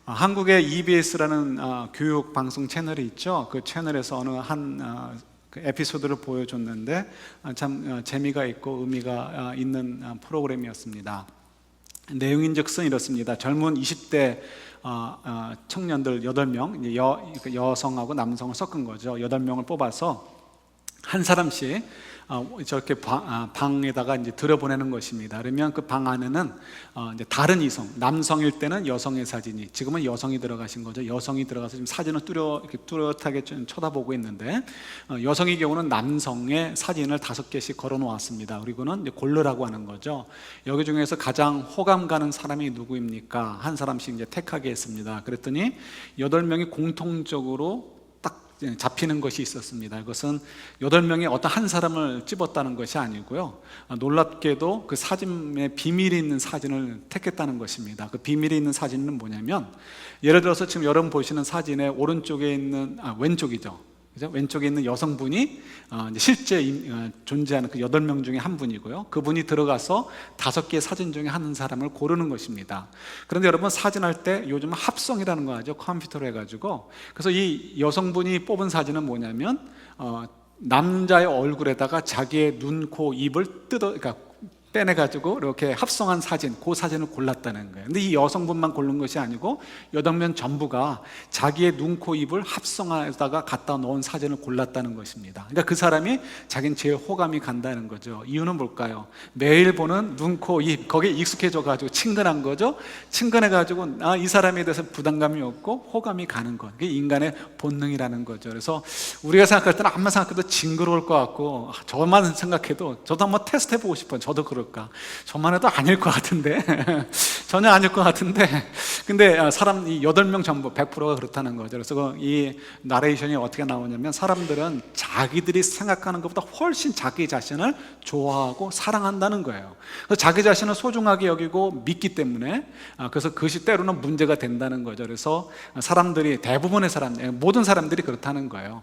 한국의 EBS라는 교육 방송 채널이 있죠. 그 채널에서 어느 한 그 에피소드를 보여줬는데 참 재미가 있고 의미가 있는 프로그램이었습니다. 내용인즉슨 이렇습니다. 젊은 20대 청년들 8명, 여성하고 남성을 섞은 거죠. 8명을 뽑아서 한 사람씩 저렇게 방에다가 이제 들여보내는 것입니다. 그러면 그 방 안에는 이제 다른 이성, 남성일 때는 여성의 사진이, 지금은 여성이 들어가신 거죠. 여성이 들어가서 지금 사진을 이렇게 뚜렷하게 좀 쳐다보고 있는데, 여성의 경우는 남성의 사진을 5개씩 걸어 놓았습니다. 그리고는 이제 고르라고 하는 거죠. 여기 중에서 가장 호감 가는 사람이 누구입니까? 한 사람씩 이제 택하게 했습니다. 그랬더니 8명이 공통적으로 잡히는 것이 있었습니다. 이것은 8명이 어떤 한 사람을 찝었다는 것이 아니고요, 놀랍게도 그 사진에 비밀이 있는 사진을 택했다는 것입니다. 그 비밀이 있는 사진은 뭐냐면, 예를 들어서 지금 여러분 보시는 사진의 오른쪽에 있는 왼쪽이죠. 그죠? 왼쪽에 있는 여성분이 이제 실제 존재하는 그 8명 중에 한 분이고요, 그분이 들어가서 5개의 사진 중에 한 사람을 고르는 것입니다. 그런데 여러분, 사진할 때 요즘 합성이라는 거 하죠. 컴퓨터로 해가지고. 그래서 이 여성분이 뽑은 사진은 뭐냐면, 남자의 얼굴에다가 자기의 눈, 코, 입을 그러니까 빼내가지고 이렇게 합성한 사진, 그 사진을 골랐다는 거예요. 근데 이 여성분만 고른 것이 아니고 8명 전부가 자기의 눈, 코, 입을 합성하다가 갖다 놓은 사진을 골랐다는 것입니다. 그러니까 그 사람이 자기는 제일 호감이 간다는 거죠. 이유는 뭘까요? 매일 보는 눈, 코, 입, 거기에 익숙해져가지고 친근한 거죠. 친근해가지고 이 사람에 대해서 부담감이 없고 호감이 가는 것, 그게 인간의 본능이라는 거죠. 그래서 우리가 생각할 때는 아무만 생각해도 징그러울 것 같고, 저만 생각해도 저도 한번 테스트 해보고 싶어요. 저도 그렇고, 저만 해도 아닐 것 같은데 전혀 아닐 것 같은데, 근데 사람 이 8명 전부 100%가 그렇다는 거죠. 그래서 이 나레이션이 어떻게 나오냐면, 사람들은 자기들이 생각하는 것보다 훨씬 자기 자신을 좋아하고 사랑한다는 거예요. 그래서 자기 자신을 소중하게 여기고 믿기 때문에, 그래서 그것이 때로는 문제가 된다는 거죠. 그래서 사람들이, 대부분의 모든 사람들이 그렇다는 거예요.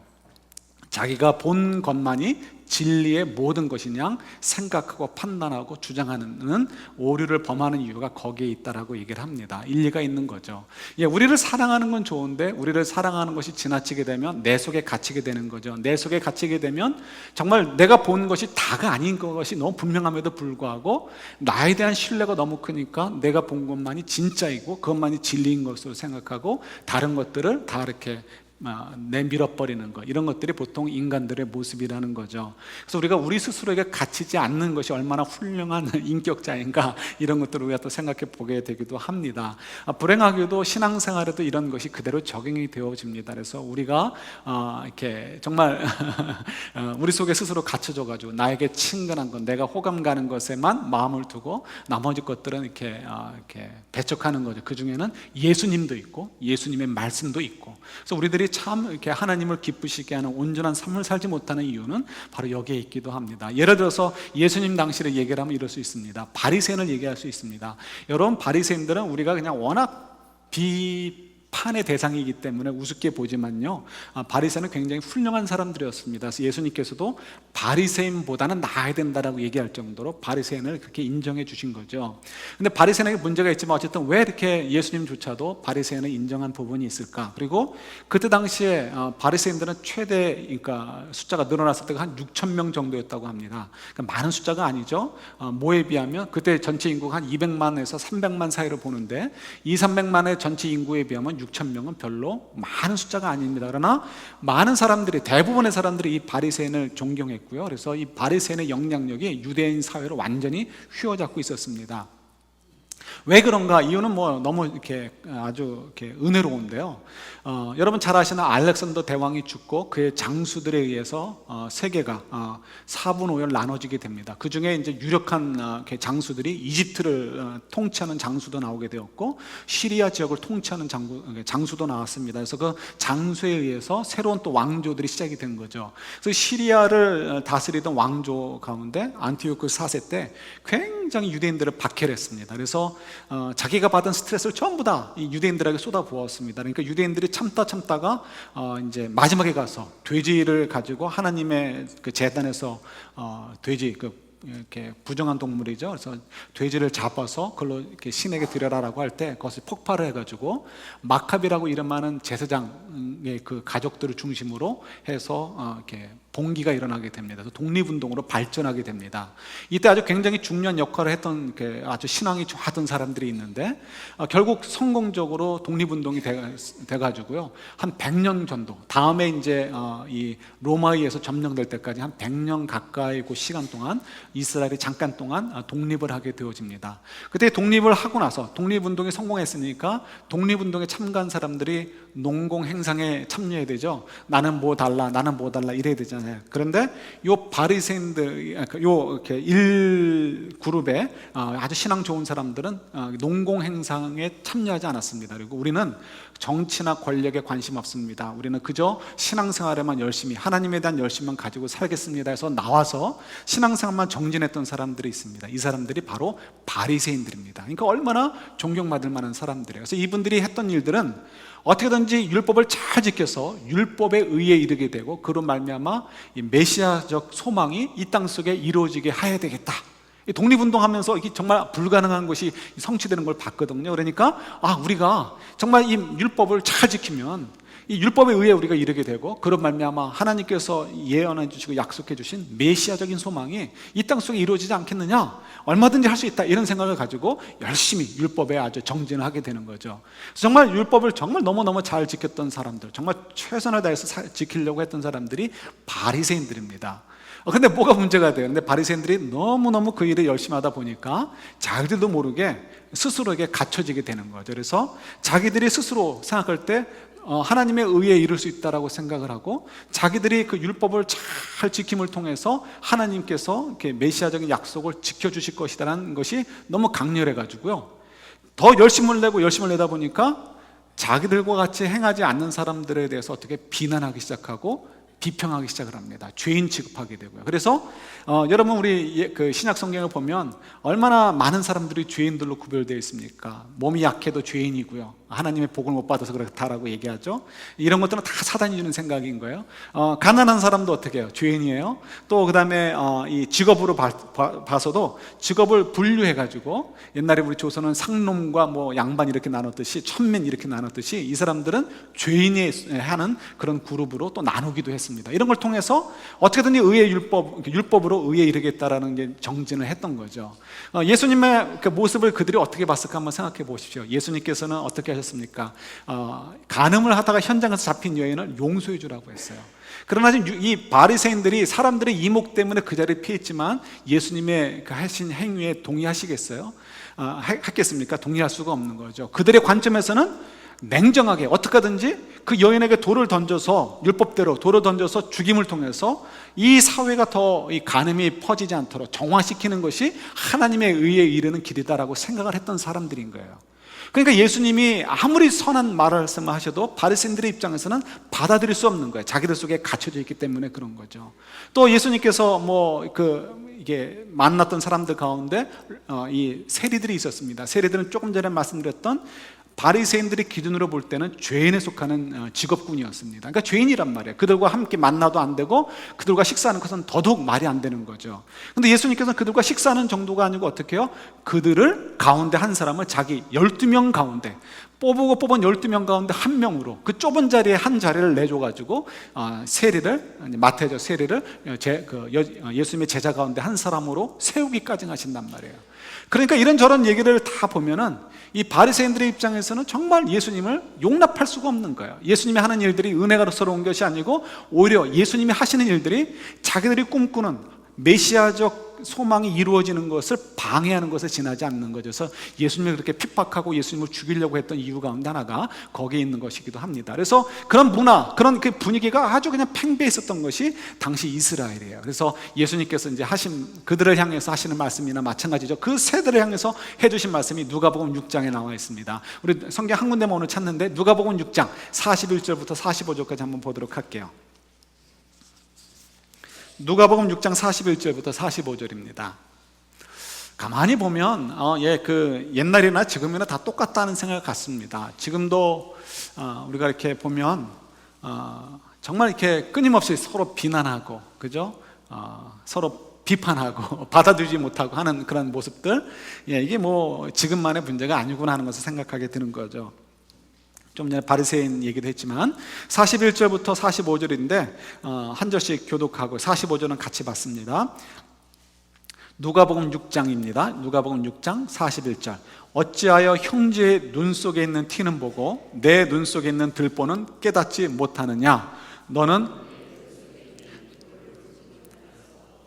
자기가 본 것만이 진리의 모든 것이냐 생각하고 판단하고 주장하는 오류를 범하는 이유가 거기에 있다라고 얘기를 합니다. 일리가 있는 거죠. 우리를 사랑하는 건 좋은데, 우리를 사랑하는 것이 지나치게 되면 내 속에 갇히게 되는 거죠. 내 속에 갇히게 되면 정말 내가 본 것이 다가 아닌 것이 너무 분명함에도 불구하고 나에 대한 신뢰가 너무 크니까 내가 본 것만이 진짜이고 그것만이 진리인 것으로 생각하고 다른 것들을 다 이렇게 내밀어버리는 것, 이런 것들이 보통 인간들의 모습이라는 거죠. 그래서 우리가 우리 스스로에게 갇히지 않는 것이 얼마나 훌륭한 인격자인가, 이런 것들을 우리가 또 생각해 보게 되기도 합니다. 불행하게도 신앙생활에도 이런 것이 그대로 적용이 되어집니다. 그래서 우리가 이렇게 정말 우리 속에 스스로 갇혀져가지고 나에게 친근한 것, 내가 호감 가는 것에만 마음을 두고 나머지 것들은 이렇게 배척하는 거죠. 그 중에는 예수님도 있고 예수님의 말씀도 있고. 그래서 우리들이 참 이렇게 하나님을 기쁘시게 하는 온전한 삶을 살지 못하는 이유는 바로 여기에 있기도 합니다. 예를 들어서 예수님 당시를 얘기를 하면 이럴 수 있습니다. 바리새인을 얘기할 수 있습니다. 여러분, 바리새인들은 우리가 그냥 워낙 비판의 대상이기 때문에 우습게 보지만요, 바리새인은 굉장히 훌륭한 사람들이었습니다. 그래서 예수님께서도 바리새인보다는 나아야 된다라고 얘기할 정도로 바리새인을 그렇게 인정해 주신 거죠. 근데 바리새인에게 문제가 있지만 어쨌든 왜 이렇게 예수님조차도 바리새인을 인정한 부분이 있을까? 그리고 그때 당시에 바리새인들은 최대, 그러니까 숫자가 늘어났을 때가 한 6천 명 정도였다고 합니다. 그러니까 많은 숫자가 아니죠. 뭐에 비하면 그때 전체 인구가 한 200만에서 300만 사이로 보는데, 200~300만의 전체 인구에 비하면 6천 명은 별로 많은 숫자가 아닙니다. 그러나 많은 사람들이, 대부분의 사람들이 이 바리새인을 존경했고요. 그래서 이 바리새인의 영향력이 유대인 사회를 완전히 휘어잡고 있었습니다. 왜 그런가? 이유는 너무 이렇게 아주 이렇게 은혜로운데요. 여러분 잘 아시는 알렉산더 대왕이 죽고 그의 장수들에 의해서 세계가 4분 5열 나눠지게 됩니다. 그 중에 이제 유력한 장수들이 이집트를 통치하는 장수도 나오게 되었고, 시리아 지역을 통치하는 장수도 나왔습니다. 그래서 그 장수에 의해서 새로운 또 왕조들이 시작이 된 거죠. 그래서 시리아를 다스리던 왕조 가운데 안티오크 4세 때 굉장히 유대인들을 박해했습니다. 그래서 자기가 받은 스트레스를 전부 다 이 유대인들에게 쏟아부었습니다. 그러니까 유대인들이 참다가 이제 마지막에 가서 돼지를 가지고 하나님의 그 제단에서 돼지 이렇게 부정한 동물이죠. 그래서 돼지를 잡아서 그걸로 이렇게 신에게 드려라라고 할 때 그것을 폭발을 해가지고 마카비라고 이름하는 제사장의 그 가족들을 중심으로 해서 이렇게 봉기가 일어나게 됩니다. 독립운동으로 발전하게 됩니다. 이때 아주 굉장히 중요한 역할을 했던 아주 신앙이 좋았던 사람들이 있는데 결국 성공적으로 독립운동이 돼가지고요 한 100년 정도 다음에 이제 이 로마에 의해서 점령될 때까지 한 100년 가까이 그 시간 동안 이스라엘이 잠깐 동안 독립을 하게 되어집니다. 그때 독립을 하고 나서 독립운동이 성공했으니까 독립운동에 참가한 사람들이 농공 행상에 참여해야 되죠. 나는 뭐 달라, 나는 뭐 달라 이래야 되잖아요. 그런데 요 바리새인들, 요 이렇게 일 그룹의 아주 신앙 좋은 사람들은 농공 행상에 참여하지 않았습니다. 그리고 우리는 정치나 권력에 관심 없습니다. 우리는 그저 신앙생활에만 열심히 하나님에 대한 열심만 가지고 살겠습니다 해서 나와서 신앙생활만 정진했던 사람들이 있습니다. 이 사람들이 바로 바리새인들입니다. 그러니까 얼마나 존경받을 만한 사람들이에요. 그래서 이분들이 했던 일들은 어떻게든지 율법을 잘 지켜서 율법에 의해 이르게 되고 그로 말미암아 이 메시아적 소망이 이 땅 속에 이루어지게 해야 되겠다. 독립운동하면서 이게 정말 불가능한 것이 성취되는 걸 봤거든요. 그러니까 우리가 정말 이 율법을 잘 지키면 이 율법에 의해 우리가 이르게 되고 그런 말미암아 하나님께서 예언해 주시고 약속해 주신 메시아적인 소망이 이 땅 속에 이루어지지 않겠느냐, 얼마든지 할 수 있다, 이런 생각을 가지고 열심히 율법에 아주 정진을 하게 되는 거죠. 정말 율법을 정말 너무너무 잘 지켰던 사람들, 정말 최선을 다해서 지키려고 했던 사람들이 바리새인들입니다. 근데 뭐가 문제가 돼요? 근데 바리새인들이 너무너무 그 일을 열심히 하다 보니까 자기들도 모르게 스스로에게 갇혀지게 되는 거죠. 그래서 자기들이 스스로 생각할 때 하나님의 의에 이룰 수 있다라고 생각을 하고 자기들이 그 율법을 잘 지킴을 통해서 하나님께서 이렇게 메시아적인 약속을 지켜주실 것이라는 것이 너무 강렬해 가지고요 더 열심을 내다 보니까 자기들과 같이 행하지 않는 사람들에 대해서 어떻게 비난하기 시작하고 비평하기 시작을 합니다. 죄인 취급하게 되고요. 그래서 여러분 우리 그 신약 성경을 보면 얼마나 많은 사람들이 죄인들로 구별되어 있습니까? 몸이 약해도 죄인이고요. 하나님의 복을 못 받아서 그렇다라고 얘기하죠. 이런 것들은 다 사단이 주는 생각인 거예요. 가난한 사람도 어떻게 해요? 죄인이에요. 또 그 다음에 이 직업으로 봐서도 직업을 분류해가지고 옛날에 우리 조선은 상놈과 뭐 양반 이렇게 나눴듯이 천민 이렇게 나눴듯이 이 사람들은 죄인이 하는 그런 그룹으로 또 나누기도 했습니다. 이런 걸 통해서 어떻게든 의의 율법으로 의에 이르겠다라는 게 정진을 했던 거죠. 예수님의 그 모습을 그들이 어떻게 봤을까 한번 생각해 보십시오. 예수님께서는 어떻게 하셨습니까? 간음을 하다가 현장에서 잡힌 여인을 용서해 주라고 했어요. 그러나 이 바리새인들이 사람들의 이목 때문에 그 자리에 피했지만 예수님의 그 하신 행위에 동의하시겠어요? 했겠습니까? 동의할 수가 없는 거죠. 그들의 관점에서는 냉정하게 어떻게 하든지 그 여인에게 돌을 던져서 율법대로 돌을 던져서 죽임을 통해서 이 사회가 더 이 간음이 퍼지지 않도록 정화시키는 것이 하나님의 의에 이르는 길이다라고 생각을 했던 사람들인 거예요. 그러니까 예수님이 아무리 선한 말씀을 하셔도 바리새인들의 입장에서는 받아들일 수 없는 거예요. 자기들 속에 갇혀져 있기 때문에 그런 거죠. 또 예수님께서 이게 만났던 사람들 가운데 이 세리들이 있었습니다. 세리들은 조금 전에 말씀드렸던 바리새인들의 기준으로 볼 때는 죄인에 속하는 직업군이었습니다. 그러니까 죄인이란 말이에요. 그들과 함께 만나도 안 되고 그들과 식사하는 것은 더더욱 말이 안 되는 거죠. 그런데 예수님께서는 그들과 식사하는 정도가 아니고 어떻게 해요? 그들을 가운데 한 사람을 자기 12명 가운데 뽑은 12명 가운데 한 명으로 그 좁은 자리에 한 자리를 내줘가지고 세리를, 마태죠, 세리를 예수님의 제자 가운데 한 사람으로 세우기까지 하신단 말이에요. 그러니까 이런저런 얘기를 다 보면은 이 바리새인들의 입장에서는 정말 예수님을 용납할 수가 없는 거예요. 예수님이 하는 일들이 은혜가로서러운 것이 아니고 오히려 예수님이 하시는 일들이 자기들이 꿈꾸는 메시아적 소망이 이루어지는 것을 방해하는 것에 지나지 않는 거죠. 그래서 예수님을 그렇게 핍박하고 예수님을 죽이려고 했던 이유 가운데 하나가 거기에 있는 것이기도 합니다. 그래서 그런 문화, 그런 그 분위기가 아주 그냥 팽배해 있었던 것이 당시 이스라엘이에요. 그래서 예수님께서 이제 그들을 향해서 하시는 말씀이나 마찬가지죠. 그 세대를 향해서 해주신 말씀이 누가복음 6장에 나와 있습니다. 우리 성경 한 군데만 오늘 찾는데 누가복음 6장 41절부터 45절까지 한번 보도록 할게요. 누가복음 6장 41절부터 45절입니다. 가만히 보면 옛날이나 지금이나 다 똑같다는 생각 같습니다. 지금도 우리가 이렇게 보면 정말 이렇게 끊임없이 서로 비난하고, 그죠? 서로 비판하고 받아들이지 못하고 하는 그런 모습들, 이게 뭐 지금만의 문제가 아니구나 하는 것을 생각하게 되는 거죠. 좀 전에 바리새인 얘기도 했지만 41절부터 45절인데 한 절씩 교독하고 45절은 같이 봤습니다. 누가복음 6장입니다. 누가복음 6장 41절. 어찌하여 형제의 눈 속에 있는 티는 보고 내 눈 속에 있는 들보는 깨닫지 못하느냐? 너는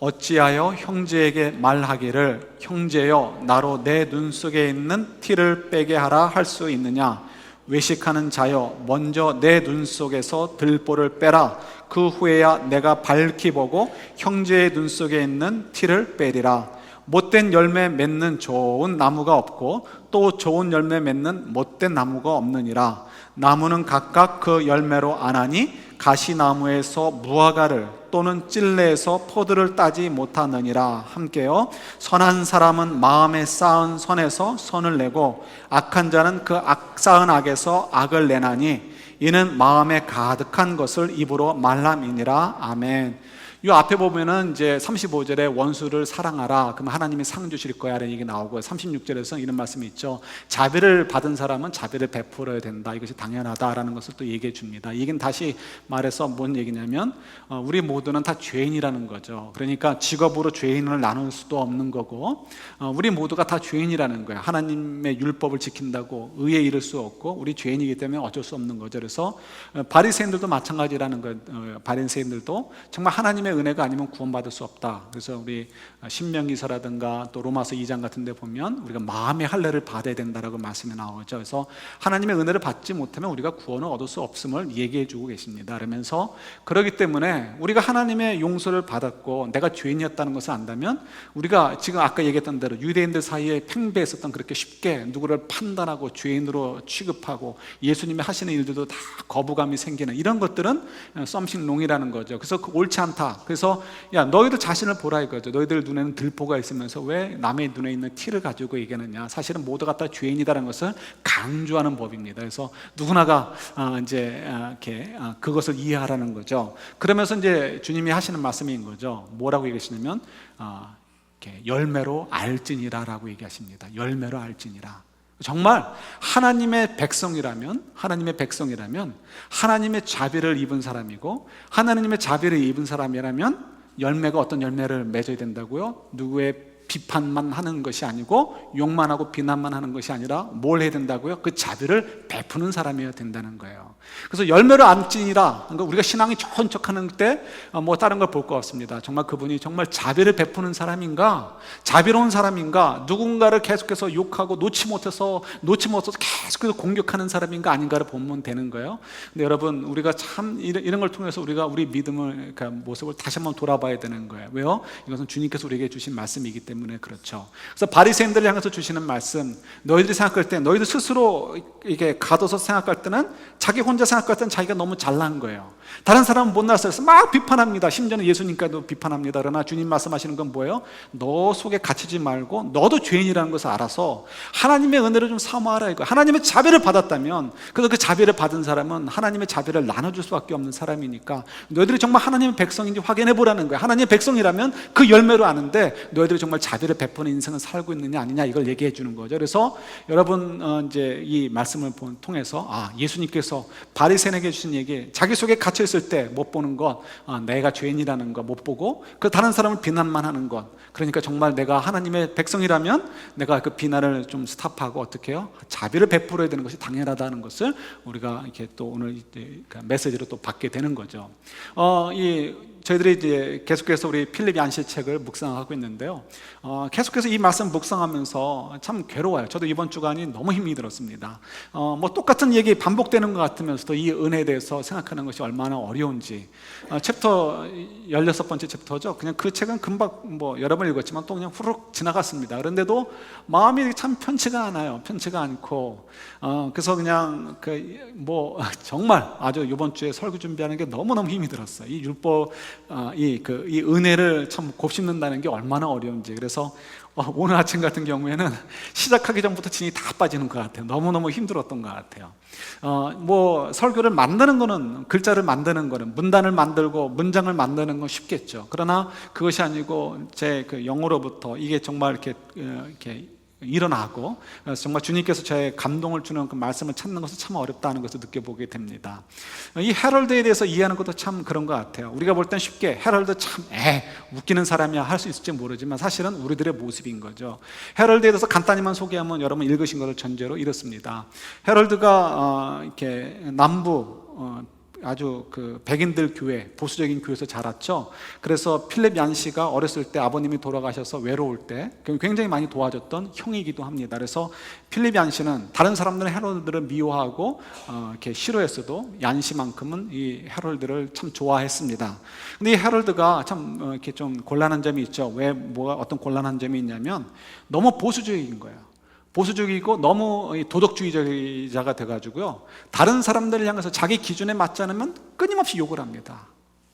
어찌하여 형제에게 말하기를 형제여 나로 내 눈 속에 있는 티를 빼게 하라 할 수 있느냐? 외식하는 자여 먼저 내 눈 속에서 들보를 빼라. 그 후에야 내가 밝히 보고 형제의 눈 속에 있는 티를 빼리라. 못된 열매 맺는 좋은 나무가 없고 또 좋은 열매 맺는 못된 나무가 없느니라. 나무는 각각 그 열매로 아나니 가시나무에서 무화과를 또는 찔레에서 포도를 따지 못하느니라. 함께요. 선한 사람은 마음에 쌓은 선에서 선을 내고 악한 자는 그 쌓은 악에서 악을 내나니 이는 마음에 가득한 것을 입으로 말함이니라. 아멘. 이 앞에 보면은 이제 35절에 원수를 사랑하라. 그럼 하나님이 상 주실 거야 라는 얘기 나오고 36절에서 이런 말씀이 있죠. 자비를 받은 사람은 자비를 베풀어야 된다. 이것이 당연하다라는 것을 또 얘기해 줍니다. 이건 다시 말해서 뭔 얘기냐면 우리 모두는 다 죄인이라는 거죠. 그러니까 직업으로 죄인을 나눌 수도 없는 거고 우리 모두가 다 죄인이라는 거예요. 하나님의 율법을 지킨다고 의에 이를 수 없고 우리 죄인이기 때문에 어쩔 수 없는 거죠. 그래서 바리새인들도 마찬가지라는 거예요. 바리새인들도 정말 하나님의 은혜가 아니면 구원받을 수 없다. 그래서 우리 신명기서라든가 또 로마서 2장 같은 데 보면 우리가 마음의 할례를 받아야 된다라고 말씀이 나오죠. 그래서 하나님의 은혜를 받지 못하면 우리가 구원을 얻을 수 없음을 얘기해 주고 계십니다. 그러면서 그렇기 때문에 우리가 하나님의 용서를 받았고 내가 죄인이었다는 것을 안다면 우리가 지금 아까 얘기했던 대로 유대인들 사이에 팽배했었던 그렇게 쉽게 누구를 판단하고 죄인으로 취급하고 예수님이 하시는 일들도 다 거부감이 생기는 이런 것들은 썸씽롱이라는 거죠. 그래서 옳지 않다. 그래서 야 너희들 자신을 보라 이거죠. 너희들 눈에는 들보가 있으면서 왜 남의 눈에 있는 티를 가지고 얘기하느냐. 사실은 모두가 다 죄인이다라는 것을 강조하는 법입니다. 그래서 누구나가 이제 이렇게 그것을 이해하라는 거죠. 그러면서 이제 주님이 하시는 말씀인 거죠. 뭐라고 얘기하시냐면 이렇게 열매로 알지니라라고 얘기하십니다. 열매로 알지니라. 정말 하나님의 백성이라면 하나님의 자비를 입은 사람이고 하나님의 자비를 입은 사람이라면 열매가 어떤 열매를 맺어야 된다고요? 누구의 비판만 하는 것이 아니고 욕만 하고 비난만 하는 것이 아니라 뭘 해야 된다고요? 그 자비를 베푸는 사람이어야 된다는 거예요. 그래서 열매를 안지니라. 그러니까 우리가 신앙이 좋은 척하는 때 뭐 다른 걸 볼 것 같습니다. 정말 그분이 정말 자비를 베푸는 사람인가, 자비로운 사람인가, 누군가를 계속해서 욕하고 놓지 못해서 계속해서 공격하는 사람인가 아닌가를 보면 되는 거예요. 근데 여러분 우리가 참 이런 걸 통해서 우리가 우리 믿음을 그러니까 모습을 다시 한번 돌아봐야 되는 거예요. 왜요? 이것은 주님께서 우리에게 주신 말씀이기 때문에 그렇죠. 그래서 바리새인들을 향해서 주시는 말씀, 너희들이 생각할 때 너희들 스스로 이게 가둬서 생각할 때는 자기 혼자 생각할 때는 자기가 너무 잘난 거예요. 다른 사람은 못났어요. 그래서 막 비판합니다. 심지어는 예수님께도 비판합니다. 그러나 주님 말씀하시는 건 뭐예요? 너 속에 갇히지 말고 너도 죄인이라는 것을 알아서 하나님의 은혜를 좀 사모하라 이거. 하나님의 자비를 받았다면 그래서 그 자비를 받은 사람은 하나님의 자비를 나눠줄 수밖에 없는 사람이니까 너희들이 정말 하나님의 백성인지 확인해 보라는 거예요. 하나님의 백성이라면 그 열매로 아는데 너희들이 정말 자비를 베푸는 인생을 살고 있느냐 아니냐 이걸 얘기해 주는 거죠. 그래서 여러분 이제 이 말씀을 통해서 예수님께서 바리새인에게 주신 얘기, 자기 속에 갇혀 있을 때 못 보는 것, 내가 죄인이라는 것 못 보고 그 다른 사람을 비난만 하는 것. 그러니까 정말 내가 하나님의 백성이라면 내가 그 비난을 좀 스탑하고 어떻게 해요? 자비를 베풀어야 되는 것이 당연하다는 것을 우리가 이렇게 또 오늘 메시지로 또 받게 되는 거죠. 저희들이 이제 계속해서 우리 필립 얀시 책을 묵상하고 있는데요. 계속해서 이 말씀 묵상하면서 참 괴로워요. 저도 이번 주간이 너무 힘이 들었습니다. 뭐 똑같은 얘기 반복되는 것 같으면서도 이 은혜에 대해서 생각하는 것이 얼마나 어려운지. 챕터 16번째 챕터죠. 그냥 그 책은 금방 뭐 여러 번 읽었지만 또 그냥 후룩 지나갔습니다. 그런데도 마음이 참 편치가 않아요. 편치가 않고 그래서 그냥 정말 아주 이번 주에 설교 준비하는 게 너무너무 힘이 들었어요. 이 율법 이 은혜를 참 곱씹는다는 게 얼마나 어려운지. 그래서 오늘 아침 같은 경우에는 시작하기 전부터 진이 다 빠지는 것 같아요. 너무너무 힘들었던 것 같아요. 뭐 설교를 만드는 거는, 글자를 만드는 거는, 문단을 만들고 문장을 만드는 건 쉽겠죠. 그러나 그것이 아니고 제 그 영으로부터 이게 정말 이렇게 일어나고 정말 주님께서 저의 감동을 주는 그 말씀을 찾는 것은 참 어렵다는 것을 느껴보게 됩니다. 이 헤럴드에 대해서 이해하는 것도 참 그런 것 같아요. 우리가 볼 땐 쉽게 헤럴드 참 웃기는 사람이야 할 수 있을지 모르지만 사실은 우리들의 모습인 거죠. 헤럴드에 대해서 간단히만 소개하면 여러분 읽으신 것을 전제로 이렇습니다. 헤럴드가 이렇게 남부 아주 그 백인들 교회, 보수적인 교회에서 자랐죠. 그래서 필립 얀시가 어렸을 때 아버님이 돌아가셔서 외로울 때 굉장히 많이 도와줬던 형이기도 합니다. 그래서 필립 얀시는 다른 사람들은 헤럴드를 미워하고 이렇게 싫어했어도 얀시만큼은 이 헤럴드를 참 좋아했습니다. 근데 이 헤럴드가 참 이렇게 좀 곤란한 점이 있죠. 왜 뭐가 어떤 곤란한 점이 있냐면 너무 보수적인 거예요. 보수적이고 너무 도덕주의자가 돼가지고요, 다른 사람들을 향해서 자기 기준에 맞지 않으면 끊임없이 욕을 합니다.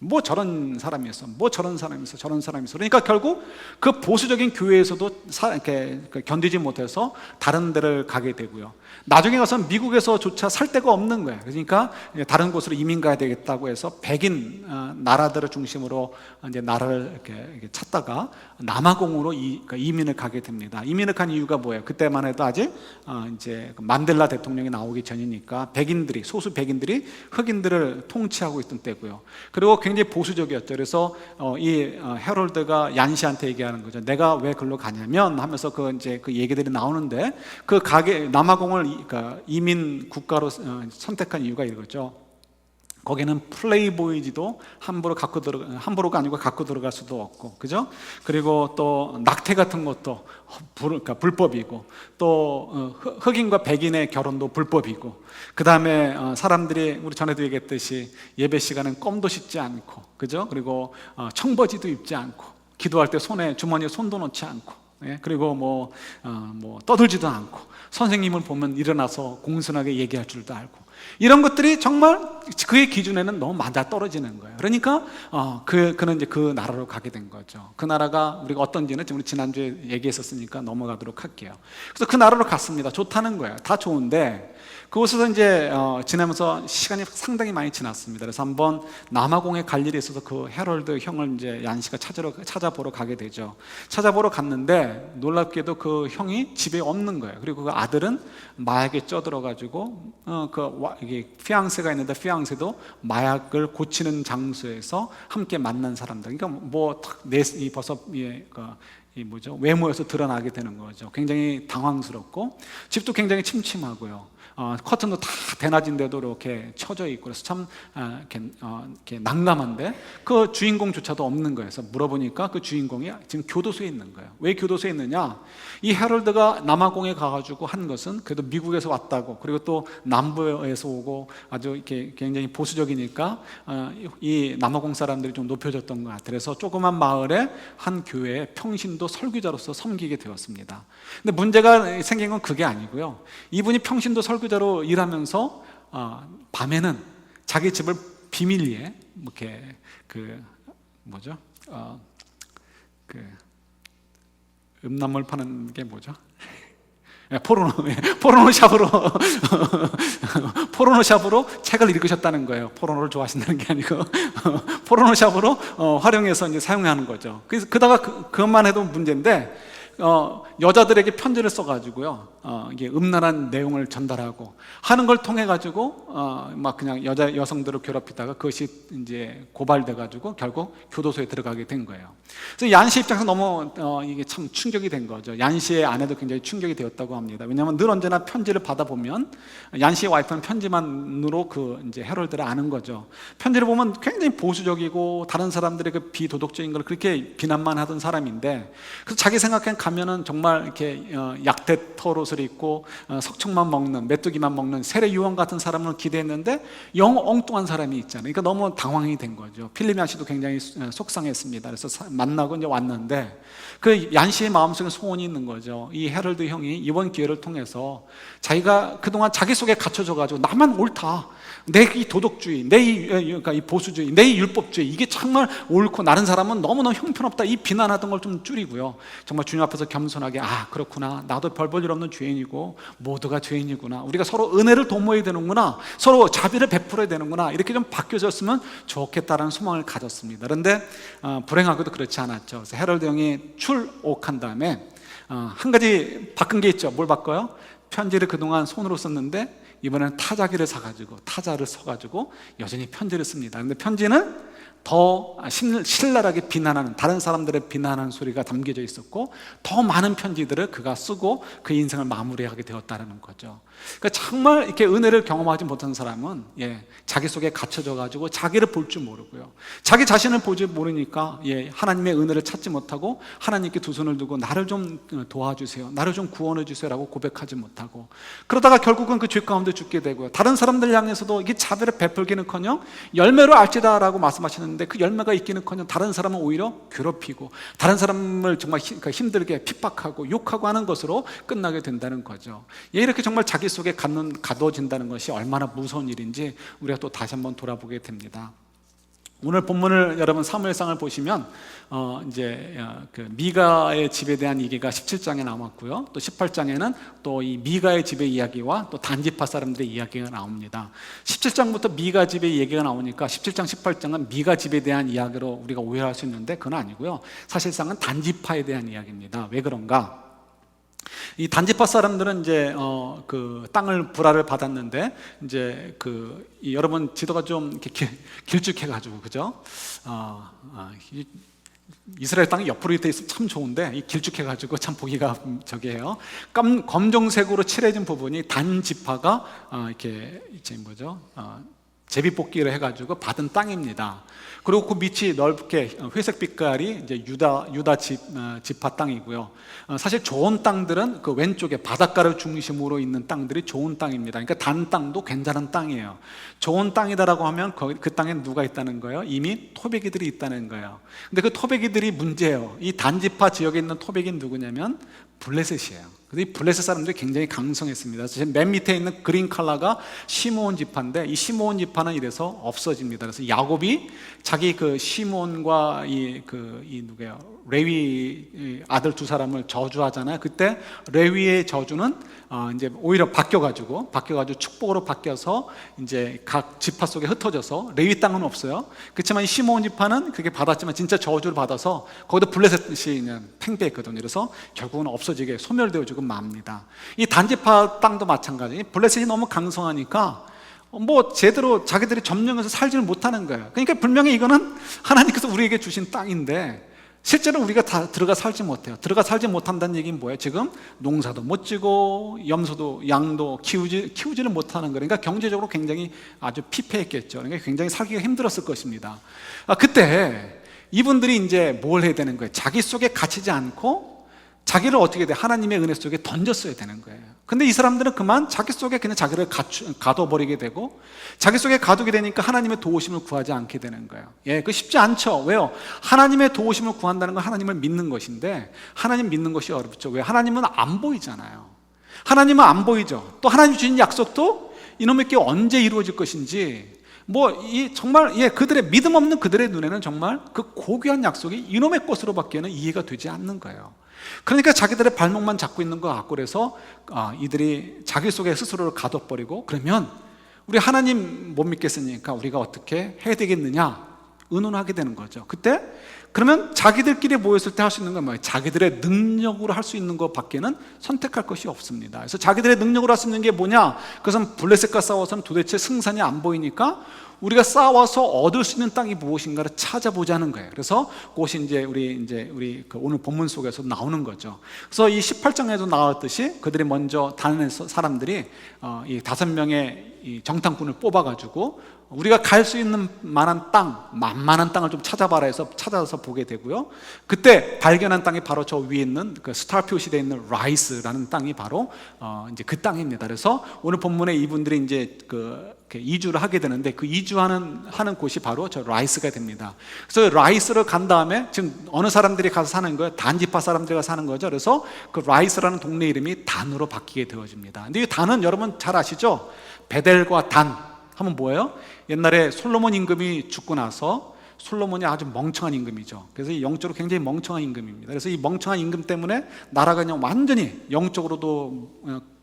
뭐 저런 사람이 있어, 뭐 저런 사람이 있어, 저런 사람이 있어. 그러니까 결국 그 보수적인 교회에서도 이렇게 견디지 못해서 다른 데를 가게 되고요, 나중에 가서는 미국에서조차 살 데가 없는 거예요. 그러니까 다른 곳으로 이민 가야 되겠다고 해서 백인 나라들을 중심으로 이제 나라를 이렇게 찾다가 남아공으로 이민을 가게 됩니다. 이민을 간 이유가 뭐예요? 그때만 해도 아직 이제 만델라 대통령이 나오기 전이니까 백인들이, 소수 백인들이 흑인들을 통치하고 있던 때고요. 그리고 굉장히 보수적이었죠. 그래서 이 헤럴드가 얀시한테 얘기하는 거죠. 내가 왜 글로 가냐면 하면서 이제 그 얘기들이 나오는데, 그 남아공을 이민 국가로 선택한 이유가 이거죠. 거기는 플레이보이지도 함부로가 아니고 갖고 들어갈 수도 없고, 그죠? 그리고 또 낙태 같은 것도 불법이고, 또 흑인과 백인의 결혼도 불법이고, 그 다음에 사람들이 우리 전에도 얘기했듯이 예배 시간엔 껌도 씻지 않고, 그죠? 그리고 청바지도 입지 않고, 기도할 때 주머니에 손도 넣지 않고, 그리고 뭐 떠들지도 않고, 선생님을 보면 일어나서 공손하게 얘기할 줄도 알고, 이런 것들이 정말 그의 기준에는 너무 맞아 떨어지는 거예요. 그러니까 그는 이제 그 나라로 가게 된 거죠. 그 나라가 우리가 어떤지는 우리 지난주에 얘기했었으니까 넘어가도록 할게요. 그래서 그 나라로 갔습니다. 좋다는 거예요. 다 좋은데 그곳에서 이제 지나면서 시간이 상당히 많이 지났습니다. 그래서 한번 남아공에 갈 일이 있어서 그 헤럴드 형을 이제 얀시가 찾아보러 가게 되죠. 찾아보러 갔는데 놀랍게도 그 형이 집에 없는 거예요. 그리고 그 아들은 마약에 쪄들어가지고 이게 피앙세가 있는데 피앙세도 마약을 고치는 장소에서 함께 만난 사람들. 그러니까 벌써 외모에서 드러나게 되는 거죠. 굉장히 당황스럽고 집도 굉장히 침침하고요. 커튼도 다 대낮인데도 이렇게 쳐져 있고, 그래서 참 이렇게 난감한데 그 주인공조차도 없는 거예요. 그래서 물어보니까 그 주인공이 지금 교도소에 있는 거예요. 왜 교도소에 있느냐? 이 헤럴드가 남아공에 가가지고 한 것은 그래도 미국에서 왔다고, 그리고 또 남부에서 오고 아주 이렇게 굉장히 보수적이니까 이 남아공 사람들이 좀 높여줬던 것 같아요. 그래서 조그만 마을에 한 교회에 평신도 설교자로서 섬기게 되었습니다. 근데 문제가 생긴 건 그게 아니고요, 이분이 평신도 설교자로 일하면서 밤에는 자기 집을 비밀리에 이렇게 음란물 파는 게 뭐죠? 포르노샵으로 책을 읽으셨다는 거예요. 포르노를 좋아하신다는 게 아니고 포르노샵으로 활용해서 이제 사용하는 거죠. 그래서 그것만 해도 문제인데, 여자들에게 편지를 써가지고요, 이게 음란한 내용을 전달하고 하는 걸 통해 가지고 막 그냥 여성들을 괴롭히다가 그것이 이제 고발돼가지고 결국 교도소에 들어가게 된 거예요. 그래서 얀시 입장에서 너무 이게 참 충격이 된 거죠. 얀시의 아내도 굉장히 충격이 되었다고 합니다. 왜냐하면 늘 언제나 편지를 받아보면 얀시의 와이프는 편지만으로 이제 헤럴드를 아는 거죠. 편지를 보면 굉장히 보수적이고 다른 사람들의 그 비도덕적인 걸 그렇게 비난만 하던 사람인데, 그래서 자기 생각엔 가면은 정말 이렇게 약대 털옷을 입고 석청만 먹는, 메뚜기만 먹는 세례 요한 같은 사람을 기대했는데 영 엉뚱한 사람이 있잖아요. 그러니까 너무 당황이 된 거죠. 필립 얀시도 굉장히 속상했습니다. 그래서 만나고 이제 왔는데 그 얀시의 마음속에 소원이 있는 거죠. 이 헤럴드 형이 이번 기회를 통해서 자기가 그동안 자기 속에 갇혀져가지고 나만 옳다, 내 이 도덕주의, 그러니까 이 보수주의, 내 이 율법주의, 이게 정말 옳고 다른 사람은 너무너무 형편없다, 이 비난하던 걸 좀 줄이고요, 정말 주님 앞에서 앞에서 겸손하게 그렇구나, 나도 별 볼 일 없는 죄인이고 모두가 죄인이구나, 우리가 서로 은혜를 도모해야 되는구나, 서로 자비를 베풀어야 되는구나, 이렇게 좀 바뀌어졌으면 좋겠다라는 소망을 가졌습니다. 그런데 불행하게도 그렇지 않았죠. 그래서 헤럴드 영이 출옥한 다음에 한 가지 바꾼 게 있죠. 뭘 바꿔요? 편지를 그동안 손으로 썼는데 이번에는 타자기를 사가지고 타자를 써가지고 여전히 편지를 씁니다. 근데 편지는 더 신랄하게 비난하는, 다른 사람들을 비난하는 소리가 담겨져 있었고, 더 많은 편지들을 그가 쓰고 그 인생을 마무리하게 되었다는 거죠. 그러니까 정말 이렇게 은혜를 경험하지 못한 사람은 자기 속에 갇혀져 가지고 자기를 볼 줄 모르고요, 자기 자신을 보지 모르니까 하나님의 은혜를 찾지 못하고 하나님께 두 손을 두고 나를 좀 도와주세요, 나를 좀 구원해 주세요라고 고백하지 못하고, 그러다가 결국은 그 죄 가운데 죽게 되고요. 다른 사람들 향해서도 이게 자비를 베풀기는커녕 열매로 알지다라고 말씀하시는, 그 열매가 있기는커녕 다른 사람은 오히려 괴롭히고 다른 사람을 정말 힘들게 핍박하고 욕하고 하는 것으로 끝나게 된다는 거죠. 이렇게 정말 자기 속에 가둬진다는 것이 얼마나 무서운 일인지 우리가 또 다시 한번 돌아보게 됩니다. 오늘 본문을 여러분 사무엘상을 보시면 그 미가의 집에 대한 얘기가 17장에 나왔고요, 또 18장에는 또 이 미가의 집의 이야기와 또 단지파 사람들의 이야기가 나옵니다. 17장부터 미가 집의 얘기가 나오니까 17장, 18장은 미가 집에 대한 이야기로 우리가 오해할 수 있는데 그건 아니고요, 사실상은 단지파에 대한 이야기입니다. 왜 그런가? 이 단지파 사람들은 그 땅을 불화를 받았는데 여러분 지도가 좀 이렇게 길쭉해가지고, 그죠? 이스라엘 땅이 옆으로 돼 있으면 참 좋은데 이 길쭉해가지고 참 보기가 저기예요. 검정색으로 칠해진 부분이 단지파가 이렇게 제비뽑기를 해가지고 받은 땅입니다. 그리고 그 밑이 넓게 회색 빛깔이 유다 지파 땅이고요. 사실 좋은 땅들은 그 왼쪽에 바닷가를 중심으로 있는 땅들이 좋은 땅입니다. 그러니까 단 땅도 괜찮은 땅이에요. 좋은 땅이다라고 하면 그 땅에 누가 있다는 거예요? 이미 토백이들이 있다는 거예요. 근데 그 토백이들이 문제예요. 이 단지파 지역에 있는 토백이 누구냐면 블레셋이에요. 근데 이 블레셋 사람들이 굉장히 강성했습니다. 맨 밑에 있는 그린 컬러가 시므온 지파인데, 이 시므온 지파는 이래서 없어집니다. 그래서 야곱이 자기 그 시므온과 레위 아들 두 사람을 저주하잖아요. 그때 레위의 저주는 오히려 바뀌어가지고 축복으로 바뀌어서 각 지파 속에 흩어져서 레위 땅은 없어요. 그렇지만 이 시므온 지파는 그게 받았지만 진짜 저주를 받아서 거기도 블레셋이 그냥 팽배했거든요. 그래서 결국은 없어지게 소멸되어지고 맙니다. 이 단지파 땅도 마찬가지. 블레셋이 너무 강성하니까 제대로 자기들이 점령해서 살지를 못하는 거예요. 그러니까 분명히 이거는 하나님께서 우리에게 주신 땅인데 실제로 우리가 다 들어가 살지 못해요. 들어가 살지 못한다는 얘기는 뭐예요? 지금 농사도 못 지고 염소도 양도 키우지를 못하는 거예요. 그러니까 경제적으로 굉장히 아주 피폐했겠죠. 그러니까 굉장히 살기가 힘들었을 것입니다. 그때 이분들이 뭘 해야 되는 거예요? 자기 속에 갇히지 않고 자기를 어떻게 돼? 하나님의 은혜 속에 던졌어야 되는 거예요. 근데 이 사람들은 그만 자기 속에 그냥 자기를 가둬버리게 되고, 자기 속에 가두게 되니까 하나님의 도우심을 구하지 않게 되는 거예요. 그거 쉽지 않죠. 왜요? 하나님의 도우심을 구한다는 건 하나님을 믿는 것인데, 하나님 믿는 것이 어렵죠. 왜? 하나님은 안 보이잖아요. 하나님은 안 보이죠. 또 하나님 주신 약속도 이놈의 게 언제 이루어질 것인지, 정말 그들의 믿음 없는 그들의 눈에는 정말 그 고귀한 약속이 이놈의 것으로밖에는 이해가 되지 않는 거예요. 그러니까 자기들의 발목만 잡고 있는 것 같고, 그래서 이들이 자기 속에 스스로를 가둬버리고, 그러면 우리 하나님 못 믿겠으니까 우리가 어떻게 해야 되겠느냐 의논하게 되는 거죠. 그때 그러면 자기들끼리 모였을 때 할 수 있는 건 뭐예요? 자기들의 능력으로 할 수 있는 것밖에는 선택할 것이 없습니다. 그래서 자기들의 능력으로 할 수 있는 게 뭐냐? 그것은 블레셋과 싸워서는 도대체 승산이 안 보이니까 우리가 싸워서 얻을 수 있는 땅이 무엇인가를 찾아보자는 거예요. 그래서 그것이 우리 오늘 본문 속에서 나오는 거죠. 그래서 이 18장에도 나왔듯이 그들이 먼저 다른 사람들이 이 5명의 이 정탐꾼을 뽑아가지고 우리가 갈 수 있는 만한 땅, 만만한 땅을 좀 찾아봐라 해서 찾아서 보게 되고요. 그때 발견한 땅이 바로 저 위에 있는 그 스타 표시되어 있는 라이스라는 땅이 바로 그 땅입니다. 그래서 오늘 본문에 이분들이 이주를 하게 되는데, 그 이주하는 곳이 바로 저 라이스가 됩니다. 그래서 라이스를 간 다음에 지금 어느 사람들이 가서 사는 거예요? 단지파 사람들이 가서 사는 거죠. 그래서 그 라이스라는 동네 이름이 단으로 바뀌게 되어집니다. 근데 이 단은 여러분 잘 아시죠? 베델과 단 하면 뭐예요? 옛날에 솔로몬 임금이 죽고 나서 솔로몬이 아주 멍청한 임금이죠. 그래서 이 영적으로 굉장히 멍청한 임금입니다. 그래서 이 멍청한 임금 때문에 나라가 그냥 완전히 영적으로도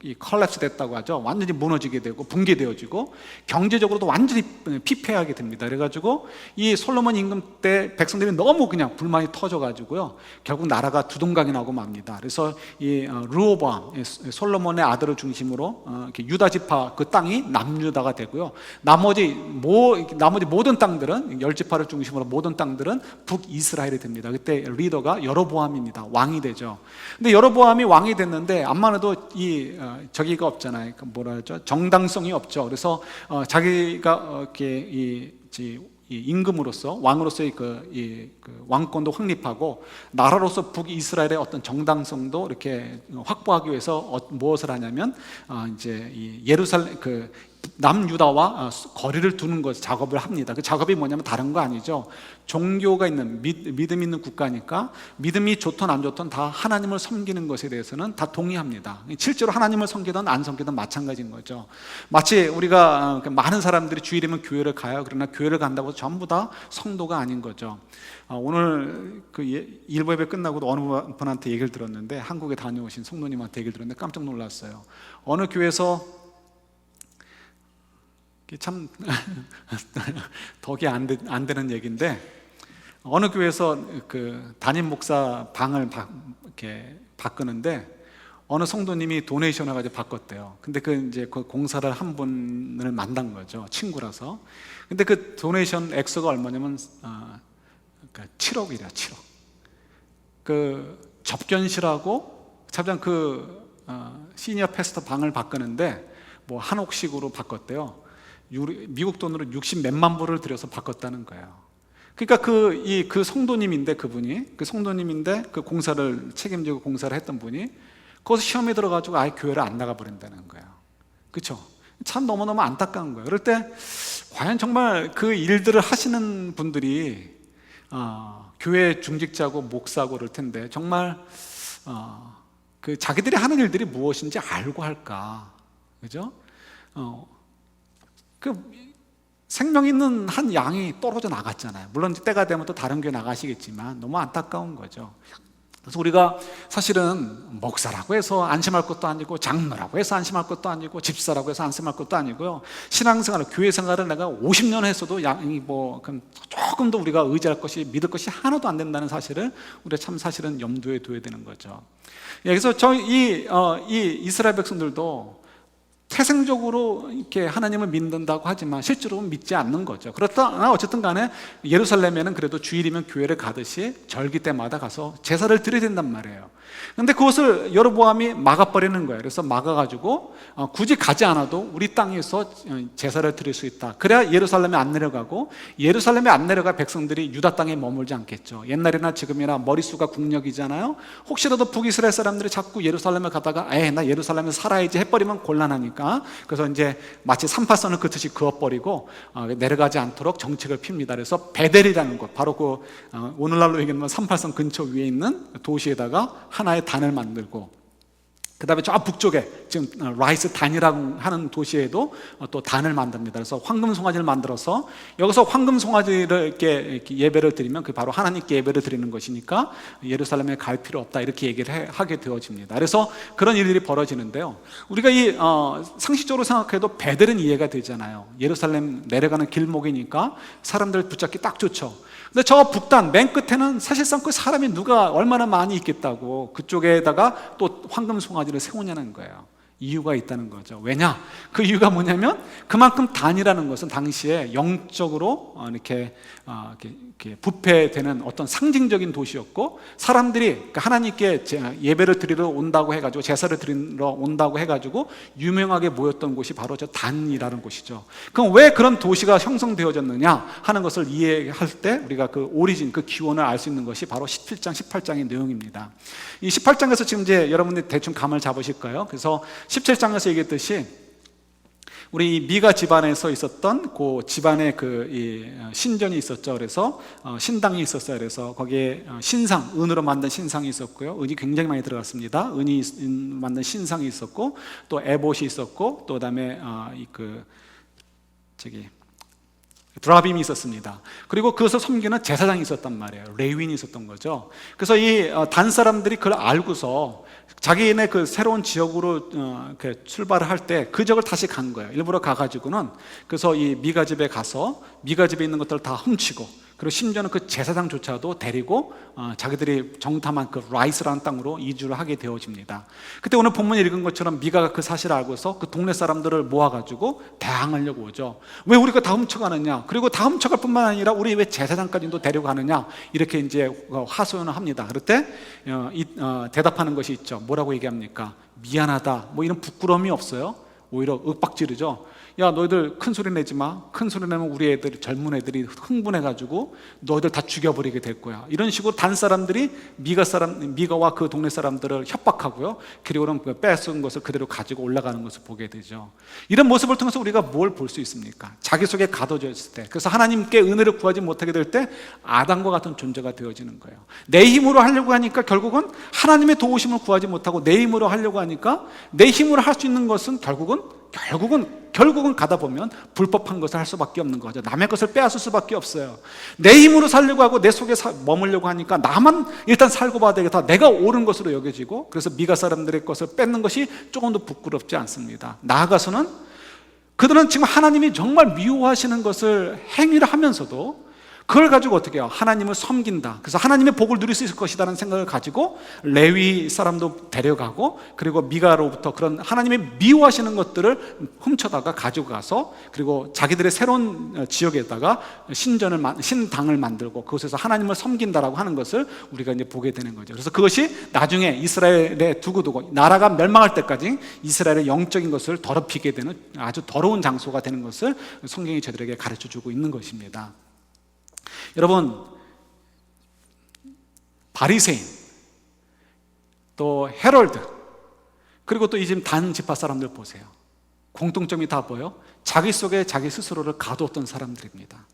이 컬랩스 됐다고 하죠. 완전히 무너지게 되고 붕괴되어지고 경제적으로도 완전히 피폐하게 됩니다. 그래가지고 이 솔로몬 임금 때 백성들이 너무 그냥 불만이 터져가지고요, 결국 나라가 두동강이 나고 맙니다. 그래서 이 르호보암, 솔로몬의 아들을 중심으로 이렇게 유다 지파 그 땅이 남유다가 되고요, 나머지 모든 땅들은 열 지파를 중심으로 모든 땅들은 북이스라엘이 됩니다. 그때 리더가 여로보암입니다. 왕이 되죠. 근데 여로보암이 왕이 됐는데 암만 해도 저기가 없잖아요. 뭐라 하죠? 정당성이 없죠. 그래서 자기가 이렇게 이 임금으로서 왕으로서의 그 왕권도 확립하고 나라로서 북이스라엘의 어떤 정당성도 이렇게 확보하기 위해서 무엇을 하냐면 이제 이 예루살렘 남유다와 거리를 두는 것 작업을 합니다. 그 작업이 뭐냐면 다른 거 아니죠. 종교가 있는 믿음 있는 국가니까 믿음이 좋든 안 좋든 다 하나님을 섬기는 것에 대해서는 다 동의합니다. 실제로 하나님을 섬기든 안 섬기든 마찬가지인 거죠. 마치 우리가 많은 사람들이 주일이면 교회를 가요. 그러나 교회를 간다고 전부 다 성도가 아닌 거죠. 오늘 그 일부 예배 끝나고도 어느 분한테 얘기를 들었는데, 한국에 다녀오신 성도님한테 얘기를 들었는데 깜짝 놀랐어요. 어느 교회에서 참 덕이 안 되는 얘기인데, 어느 교회에서 그 담임 목사 방을 이렇게 바꾸는데 어느 성도님이 도네이션을 가지고 바꿨대요. 근데 이제 그 공사를 한 분을 만난 거죠. 친구라서. 근데 그 도네이션 액수가 얼마냐면 7억이래요. 7억. 그 접견실하고 차장 시니어 패스터 방을 바꾸는데 뭐 한 억씩으로 바꿨대요. 미국 돈으로 60 몇만 불을 들여서 바꿨다는 거예요. 그러니까 그 성도님인데, 그분이 그 성도님인데 그 공사를 책임지고 공사를 했던 분이 거기서 시험에 들어가지고 아예 교회를 안 나가 버린다는 거예요. 그렇죠? 참 너무너무 안타까운 거예요. 그럴 때 과연 정말 그 일들을 하시는 분들이 교회 중직자고 목사고 그럴 텐데 정말 그 자기들이 하는 일들이 무엇인지 알고 할까? 그죠? 생명 있는 한 양이 떨어져 나갔잖아요. 물론 때가 되면 또 다른 교회 나가시겠지만 너무 안타까운 거죠. 그래서 우리가 사실은 목사라고 해서 안심할 것도 아니고, 장로라고 해서 안심할 것도 아니고, 집사라고 해서 안심할 것도 아니고요, 신앙생활, 교회 생활을 내가 50년 했어도 조금 더 우리가 의지할 것이, 믿을 것이 하나도 안 된다는 사실을 우리가 참 사실은 염두에 둬야 되는 거죠. 그래서 이 이스라엘 백성들도 태생적으로 이렇게 하나님을 믿는다고 하지만 실제로는 믿지 않는 거죠. 그렇다 어쨌든 간에 예루살렘에는 그래도 주일이면 교회를 가듯이 절기 때마다 가서 제사를 드려야 된단 말이에요. 근데 그것을 여로보암이 막아버리는 거예요. 그래서 막아가지고 굳이 가지 않아도 우리 땅에서 제사를 드릴 수 있다. 그래야 예루살렘에 안 내려가고, 예루살렘에 안 내려가 백성들이 유다 땅에 머물지 않겠죠. 옛날이나 지금이나 머릿수가 국력이잖아요. 혹시라도 북이스라엘 사람들이 자꾸 예루살렘에 가다가 나 예루살렘에 살아야지 해버리면 곤란하니까, 그래서 이제 마치 38선을 긋듯이 그어버리고 내려가지 않도록 정책을 핍니다. 그래서 베델이라는 곳, 바로 오늘날로 얘기하면 38선 근처 위에 있는 도시에다가 하나의 단을 만들고, 그 다음에 저 북쪽에 지금 라이스 단이라고 하는 도시에도 또 단을 만듭니다. 그래서 황금 송아지를 만들어서 여기서 황금 송아지를 이렇게 예배를 드리면 그 바로 하나님께 예배를 드리는 것이니까 예루살렘에 갈 필요 없다, 이렇게 얘기를 하게 되어집니다. 그래서 그런 일들이 벌어지는데요, 우리가 상식적으로 생각해도 베델은 이해가 되잖아요. 예루살렘 내려가는 길목이니까 사람들 붙잡기 딱 좋죠. 근데 저 북단 맨 끝에는 사실상 그 사람이 누가 얼마나 많이 있겠다고 그쪽에다가 또 황금 송아지를 세우냐는 거예요. 이유가 있다는 거죠. 왜냐? 그 이유가 뭐냐면 그만큼 단이라는 것은 당시에 영적으로 이렇게 부패되는 어떤 상징적인 도시였고, 사람들이 하나님께 예배를 드리러 온다고 해가지고, 제사를 드리러 온다고 해가지고 유명하게 모였던 곳이 바로 저 단이라는 곳이죠. 그럼 왜 그런 도시가 형성되어졌느냐 하는 것을 이해할 때 우리가 그 오리진, 그 기원을 알 수 있는 것이 바로 17장, 18장의 내용입니다. 이 18장에서 지금 이제 여러분들이 대충 감을 잡으실까요? 그래서 17장에서 얘기했듯이 우리 미가 집안에서 있었던 그 집안의 신전이 있었죠. 그래서 신당이 있었어요. 그래서 거기에 신상, 은으로 만든 신상이 있었고요. 은이 굉장히 많이 들어갔습니다. 은이 만든 신상이 있었고, 또 에봇이 있었고, 또 그다음에 드라빔이 있었습니다. 그리고 그것을 섬기는 제사장이 있었단 말이에요. 레위인이 있었던 거죠. 그래서 이 단 사람들이 그걸 알고서 자기네 그 새로운 지역으로 출발을 할 때 그 지역을 다시 간 거예요. 일부러 가가지고는 그래서 이 미가 집에 가서 미가 집에 있는 것들을 다 훔치고, 그리고 심지어는 그 제사장조차도 데리고 자기들이 정탐한 그 라이스라는 땅으로 이주를 하게 되어집니다. 그때 오늘 본문에 읽은 것처럼 미가가 그 사실을 알고서 그 동네 사람들을 모아가지고 대항하려고 오죠. 왜 우리가 다 훔쳐가느냐, 그리고 다 훔쳐갈 뿐만 아니라 우리 왜 제사장까지도 데려가느냐, 이렇게 이제 하소연을 합니다. 그럴 때 대답하는 것이 있죠. 뭐라고 얘기합니까? 미안하다, 뭐 이런 부끄러움이 없어요. 오히려 윽박지르죠. 야, 너희들 큰 소리 내지 마. 큰 소리 내면 우리 애들이, 젊은 애들이 흥분해가지고 너희들 다 죽여버리게 될 거야. 이런 식으로 단 사람들이 미가와 그 동네 사람들을 협박하고요. 그리고는 뺏은 것을 그대로 가지고 올라가는 것을 보게 되죠. 이런 모습을 통해서 우리가 뭘 볼 수 있습니까? 자기 속에 가둬져 있을 때, 그래서 하나님께 은혜를 구하지 못하게 될 때 아담과 같은 존재가 되어지는 거예요. 내 힘으로 하려고 하니까 결국은 하나님의 도우심을 구하지 못하고 내 힘으로 하려고 하니까 내 힘으로 할 수 있는 것은 결국은 가다 보면 불법한 것을 할 수밖에 없는 거죠. 남의 것을 빼앗을 수밖에 없어요. 내 힘으로 살려고 하고 내 속에 머물려고 하니까 나만 일단 살고 봐야 되겠다, 내가 옳은 것으로 여겨지고, 그래서 미가 사람들의 것을 뺏는 것이 조금도 부끄럽지 않습니다. 나아가서는 그들은 지금 하나님이 정말 미워하시는 것을 행위를 하면서도 그걸 가지고 어떻게 해요? 하나님을 섬긴다, 그래서 하나님의 복을 누릴 수 있을 것이라는 생각을 가지고 레위 사람도 데려가고, 그리고 미가로부터 그런 하나님의 미워하시는 것들을 훔쳐다가 가지고 가서, 그리고 자기들의 새로운 지역에다가 신당을 만들고 그곳에서 하나님을 섬긴다라고 하는 것을 우리가 이제 보게 되는 거죠. 그래서 그것이 나중에 이스라엘에 두고두고 나라가 멸망할 때까지 이스라엘의 영적인 것을 더럽히게 되는 아주 더러운 장소가 되는 것을 성경이 저들에게 가르쳐주고 있는 것입니다. 여러분, 바리새인, 또 헤럴드, 그리고 또 이 지금 단 지파 사람들 보세요. 공통점이 다 뭐예요? 자기 속에 자기 스스로를 가두었던 사람들입니다.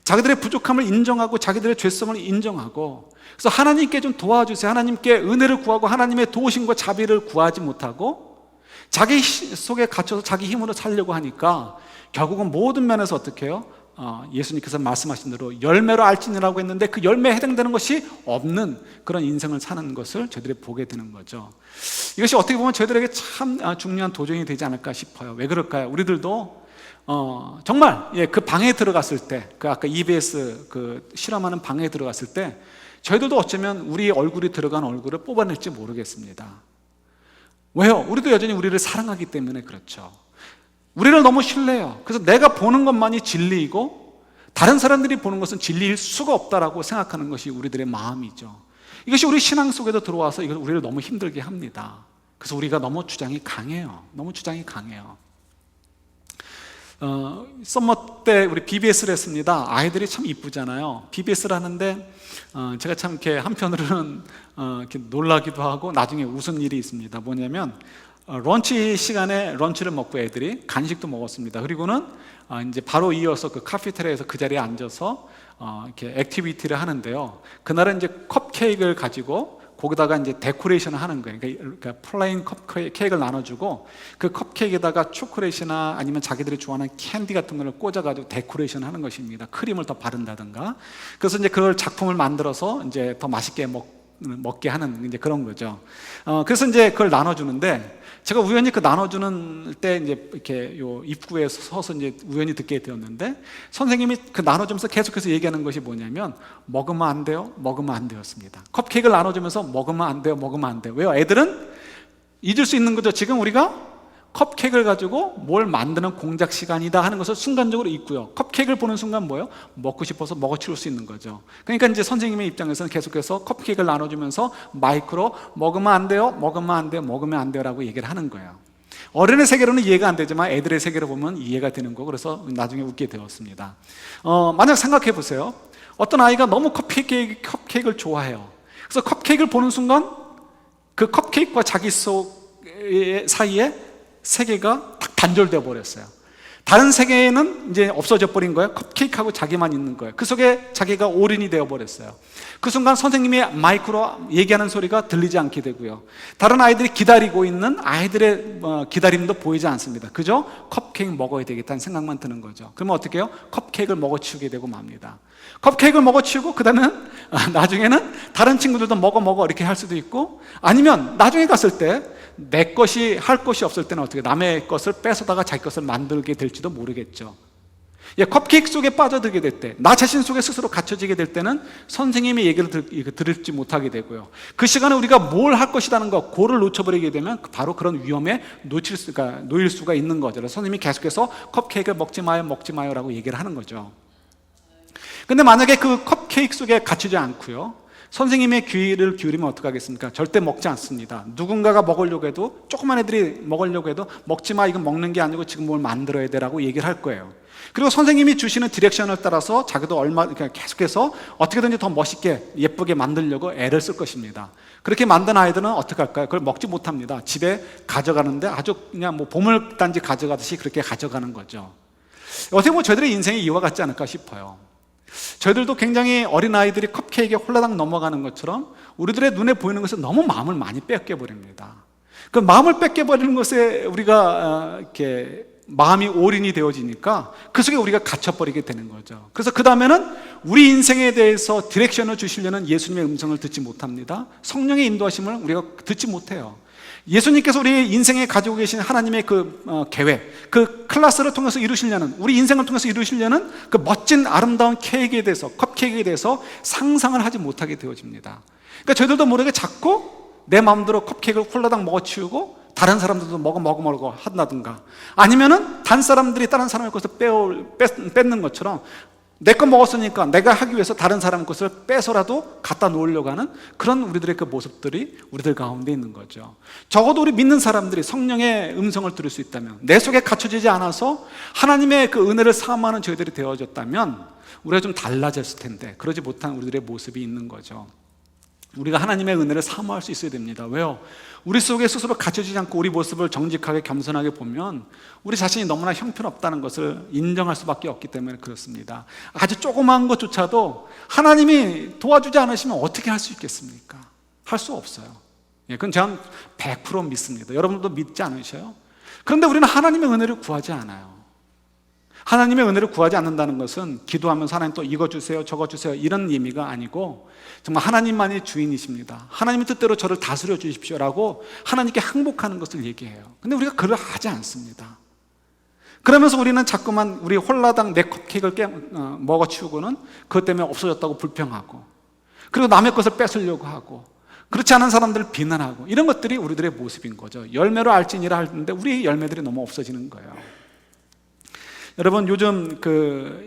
자기들의 부족함을 인정하고 자기들의 죄성을 인정하고, 그래서 하나님께 좀 도와주세요, 하나님께 은혜를 구하고 하나님의 도우심과 자비를 구하지 못하고 자기 속에 갇혀서 자기 힘으로 살려고 하니까 결국은 모든 면에서 어떻게 해요? 예수님께서 말씀하신 대로 열매로 알지니라고 했는데 그 열매에 해당되는 것이 없는 그런 인생을 사는 것을 저희들이 보게 되는 거죠. 이것이 어떻게 보면 저희들에게 참 중요한 도전이 되지 않을까 싶어요. 왜 그럴까요? 우리들도 정말 그 방에 들어갔을 때, 그 아까 EBS 그 실험하는 방에 들어갔을 때 저희들도 어쩌면 우리 얼굴이 들어간 얼굴을 뽑아낼지 모르겠습니다. 왜요? 우리도 여전히 우리를 사랑하기 때문에 그렇죠. 우리를 너무 신뢰해요. 그래서 내가 보는 것만이 진리이고 다른 사람들이 보는 것은 진리일 수가 없다라고 생각하는 것이 우리들의 마음이죠. 이것이 우리 신앙 속에도 들어와서 이걸 우리를 너무 힘들게 합니다. 그래서 우리가 너무 주장이 강해요. 썸머 때 우리 BBS를 했습니다. 아이들이 참 이쁘잖아요. BBS를 하는데 제가 참 이렇게 한편으로는 이렇게 놀라기도 하고 나중에 웃은 일이 있습니다. 뭐냐면 런치 시간에 런치를 먹고 애들이 간식도 먹었습니다. 그리고는 이제 바로 이어서 그 카페테리아에서 그 자리에 앉아서 이렇게 액티비티를 하는데요. 그날은 이제 컵케이크를 가지고 거기다가 이제 데코레이션을 하는 거예요. 그러니까 플레인 컵케이크를 나눠주고 그 컵케이크에다가 초콜릿이나 아니면 자기들이 좋아하는 캔디 같은 걸 꽂아가지고 데코레이션 하는 것입니다. 크림을 더 바른다든가. 그래서 이제 그걸 작품을 만들어서 이제 더 맛있게 먹게 하는 이제 그런 거죠. 그래서 이제 그걸 나눠주는데 제가 우연히 그 나눠주는 때 이제 이렇게 요 입구에 서서 이제 우연히 듣게 되었는데 선생님이 그 나눠주면서 계속해서 얘기하는 것이 뭐냐면 먹으면 안 돼요, 먹으면 안 되었습니다. 컵케이크를 나눠주면서 먹으면 안 돼요, 먹으면 안 돼요. 왜요? 애들은 잊을 수 있는 거죠. 지금 우리가 컵케이크를 가지고 뭘 만드는 공작 시간이다 하는 것을 순간적으로 잊고요. 컵케이크를 보는 순간 뭐예요? 먹고 싶어서 먹어치울 수 있는 거죠. 그러니까 이제 선생님의 입장에서는 계속해서 컵케이크를 나눠주면서 마이크로 먹으면 안 돼요, 먹으면 안 돼요, 먹으면 안 돼요 라고 얘기를 하는 거예요. 어른의 세계로는 이해가 안 되지만 애들의 세계로 보면 이해가 되는 거고, 그래서 나중에 웃게 되었습니다. 만약 생각해 보세요. 어떤 아이가 너무 컵케이크를 좋아해요. 그래서 컵케이크를 보는 순간 그 컵케이크와 자기 속 사이에 세계가 딱 단절되어 버렸어요. 다른 세계에는 이제 없어져 버린 거예요. 컵케이크하고 자기만 있는 거예요. 그 속에 자기가 올인이 되어 버렸어요. 그 순간 선생님이 마이크로 얘기하는 소리가 들리지 않게 되고요. 다른 아이들이 기다리고 있는 아이들의 기다림도 보이지 않습니다. 그저 컵케이크 먹어야 되겠다는 생각만 드는 거죠. 그러면 어떻게 해요? 컵케이크를 먹어치우게 되고 맙니다. 컵케이크를 먹어치우고 그다음에는 나중에는 다른 친구들도 먹어 이렇게 할 수도 있고, 아니면 나중에 갔을 때 내 것이 할 것이 없을 때는 어떻게 남의 것을 뺏어다가 자기 것을 만들게 될지도 모르겠죠. 컵케이크 속에 빠져들게 될 때, 나 자신 속에 스스로 갇혀지게 될 때는 선생님의 얘기를 들을지 못하게 되고요. 그 시간에 우리가 뭘 할 것이라는 거, 그거를 놓쳐버리게 되면 바로 그런 위험에 놓일 수가 있는 거죠. 선생님이 계속해서 컵케이크를 먹지 마요 라고 얘기를 하는 거죠. 근데 만약에 그 컵케이크 속에 갇히지 않고요, 선생님의 귀를 기울이면 어떡하겠습니까? 절대 먹지 않습니다. 누군가가 먹으려고 해도, 조그만 애들이 먹으려고 해도 먹지 마, 이건 먹는 게 아니고 지금 뭘 만들어야 돼 라고 얘기를 할 거예요. 그리고 선생님이 주시는 디렉션을 따라서 자기도 계속해서 어떻게든지 더 멋있게 예쁘게 만들려고 애를 쓸 것입니다. 그렇게 만든 아이들은 어떻게 할까요? 그걸 먹지 못합니다. 집에 가져가는데 아주 그냥 뭐 보물단지 가져가듯이 그렇게 가져가는 거죠. 어떻게 보면 저희들의 인생이 이와 같지 않을까 싶어요. 저희들도 굉장히 어린아이들이 컵케이크에 홀라당 넘어가는 것처럼 우리들의 눈에 보이는 것에 너무 마음을 많이 뺏겨버립니다. 그 마음을 뺏겨버리는 것에 우리가 이렇게 마음이 올인이 되어지니까 그 속에 우리가 갇혀버리게 되는 거죠. 그래서 그 다음에는 우리 인생에 대해서 디렉션을 주시려는 예수님의 음성을 듣지 못합니다. 성령의 인도하심을 우리가 듣지 못해요. 예수님께서 우리 인생에 가지고 계신 하나님의 그 계획, 그 클래스를 통해서 이루시려는, 우리 인생을 통해서 이루시려는 그 멋진 아름다운 케이크에 대해서, 컵케이크에 대해서 상상을 하지 못하게 되어집니다. 그러니까 저희들도 모르게 자꾸 내 마음대로 컵케이크를 홀라당 먹어치우고 다른 사람들도 먹어 한다든가, 아니면은 다른 사람들이 다른 사람의 것을 뺏는 것처럼 내 거 먹었으니까 내가 하기 위해서 다른 사람 것을 빼서라도 갖다 놓으려고 하는 그런 우리들의 그 모습들이 우리들 가운데 있는 거죠. 적어도 우리 믿는 사람들이 성령의 음성을 들을 수 있다면, 내 속에 갇혀지지 않아서 하나님의 그 은혜를 사모하는 저희들이 되어졌다면 우리가 좀 달라졌을 텐데, 그러지 못한 우리들의 모습이 있는 거죠. 우리가 하나님의 은혜를 사모할 수 있어야 됩니다. 왜요? 우리 속에 스스로 갇혀지지 않고 우리 모습을 정직하게 겸손하게 보면 우리 자신이 너무나 형편없다는 것을 인정할 수밖에 없기 때문에 그렇습니다. 아주 조그마한 것조차도 하나님이 도와주지 않으시면 어떻게 할 수 있겠습니까? 할 수 없어요. 그건 저는 100% 믿습니다. 여러분들도 믿지 않으셔요? 그런데 우리는 하나님의 은혜를 구하지 않아요. 하나님의 은혜를 구하지 않는다는 것은 기도하면서 하나님 또 이거 주세요, 저거 주세요, 이런 의미가 아니고 정말 하나님만이 주인이십니다. 하나님의 뜻대로 저를 다스려 주십시오라고 하나님께 항복하는 것을 얘기해요. 근데 우리가 그걸 하지 않습니다. 그러면서 우리는 자꾸만 우리 홀라당 내 컵케이크를 먹어치우고는 그것 때문에 없어졌다고 불평하고, 그리고 남의 것을 뺏으려고 하고, 그렇지 않은 사람들을 비난하고, 이런 것들이 우리들의 모습인 거죠. 열매로 알지니라 하는데 우리의 열매들이 너무 없어지는 거예요. 여러분, 요즘